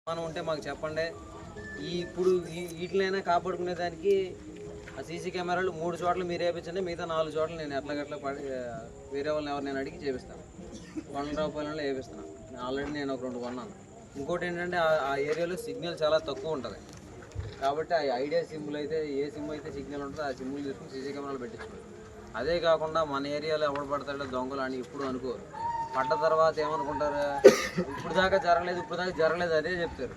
మనం ఉంటే మాకు చెప్పండి. ఇప్పుడు వీటినైనా కాపాడుకునే దానికి ఆ సీసీ కెమెరాలు 3 చోట్ల మీరు వేయించండి, మిగతా 4 చోట్ల నేను ఎట్లాగట్లా వేరే వాళ్ళని ఎవరు నేను అడిగి చేపిస్తాను. ₹100 వేపిస్తున్నాను. ఆల్రెడీ నేను ఒక 2 కొన్నాను. ఇంకోటి ఏంటంటే ఆ ఏరియాలో సిగ్నల్ చాలా తక్కువ ఉంటుంది కాబట్టి ఆ ఐడియా సిమ్లు అయితే ఏ సిమ్ అయితే సిగ్నల్ ఉంటుందో ఆ సిమ్లు తీసుకుని సీసీ కెమెరాలు పెట్టించుకోండి. అదే కాకుండా మన ఏరియాలో ఎవడు పడతాడో దొంగలు అని ఇప్పుడు అనుకోరు. పడ్డ తర్వాత ఏమనుకుంటారు, ఇప్పుడు దాకా జరగలేదు అదే చెప్తారు.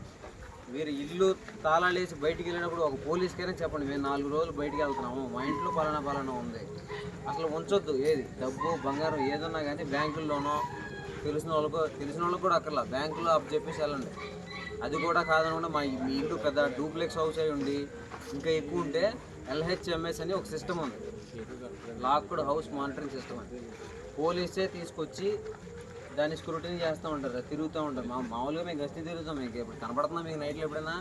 మీరు ఇల్లు తాళాలు వేసి బయటికి వెళ్ళినప్పుడు ఒక పోలీస్కైనా చెప్పండి, మేము 4 రోజులు బయటికి వెళ్తున్నాము, మా ఇంట్లో పలానా ఉంది. అసలు ఉంచొద్దు. ఏది డబ్బు బంగారం ఏదన్నా కానీ బ్యాంకుల్లోనో తెలిసిన వాళ్ళకు కూడా అక్కర్లా, బ్యాంకులో అప్పు చెప్పేసి వెళ్ళండి. అది కూడా కాదనకుండా మీ ఇల్లు పెద్ద డూప్లెక్స్ హౌస్ అయి ఉండి ఇంకా ఎక్కువ ఉంటే LHMS అని ఒక సిస్టమ్ ఉంది, లాక్డ్ హౌస్ మానిటరింగ్ సిస్టమ్ అని. పోలీసే తీసుకొచ్చి దాన్ని స్క్రూటినీ చేస్తూ ఉంటారు, తిరుగుతూ ఉంటారు. మామూలుగా మేము గస్తీ తిరుగుతాం. మీకు ఇప్పుడు కనపడుతున్నా మీకు నైట్లో ఎప్పుడైనా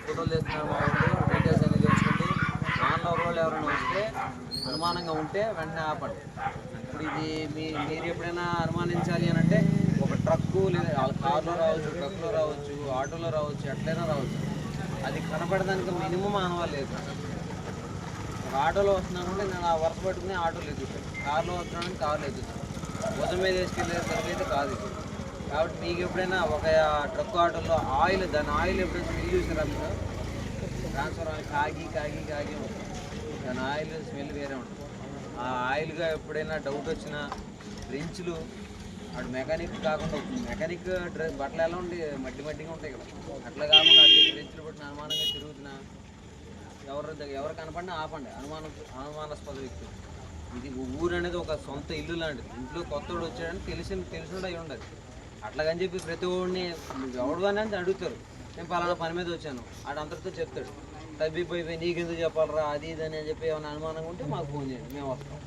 ఫోటోలు తీస్తున్నారు మా వాళ్ళు, డీటెయిల్స్ అనేది తెలుసుకుంటే ఆన్లో వాళ్ళు ఎవరైనా వస్తే అనుమానంగా ఉంటే వెంటనే ఆపండి. ఇప్పుడు ఇది మీరు ఎప్పుడైనా అనుమానించాలి అని అంటే ఒక ట్రక్కు లేదా కార్లో రావచ్చు, ట్రక్లో రావచ్చు, ఆటోలో రావచ్చు, ఎట్లయినా రావచ్చు. అది కనపడడానికి మినిమం ఆనవాళ్ళు లేదు. ఒక ఆటోలో వస్తున్నాను నేను ఆ వరుస పట్టుకుని ఆటోలో ఎదుగుతాను, కార్లో వస్తున్నాను కార్లో ఎదుగుతాను, భుజం మీద వేసుకెళ్ళే సరికైతే కాదు. కాబట్టి మీకు ఎప్పుడైనా ఒక ట్రక్ ఆటోలో దాని ఆయిల్ ఎప్పుడైనా స్మెల్ చూసారా మీరు? ట్రాన్స్ఫర్ ఆయిల్ కాగి ఉంటుంది, దాని ఆయిల్ స్మెల్ వేరే ఉంటుంది. ఆ ఆయిల్గా ఎప్పుడైనా డౌట్ వచ్చినా రెంచులు అటు మెకానిక్ కాకుండా మెకానిక్ బట్టలు ఎలా ఉండి మట్టిగా ఉంటాయి కదా, అట్లా కాకుండా అటు రెంచులు పట్టిన అనుమానంగా తిరుగుతున్నా ఎవరు కనపడినా ఆపండి. అనుమానాస్పద వ్యక్తులు. ఇది ఊరు అనేది ఒక సొంత ఇల్లు లాంటిది. ఇంట్లో కొత్తోడు వచ్చాడని తెలిసినోడు అయి ఉండదు. అట్లాగని చెప్పి ప్రతి ఓడిని ఎవడు అని అడుగుతారు, నేను పలానా పని మీద వచ్చాను ఆడంతటితో చెప్తాడు. తబ్బిపోయి నీకెందుకు చెప్పాలరా అది ఇది అని చెప్పి ఏమైనా అనుమానంగా ఉంటే మాకు ఫోన్ చేయండి, మేము వస్తాం.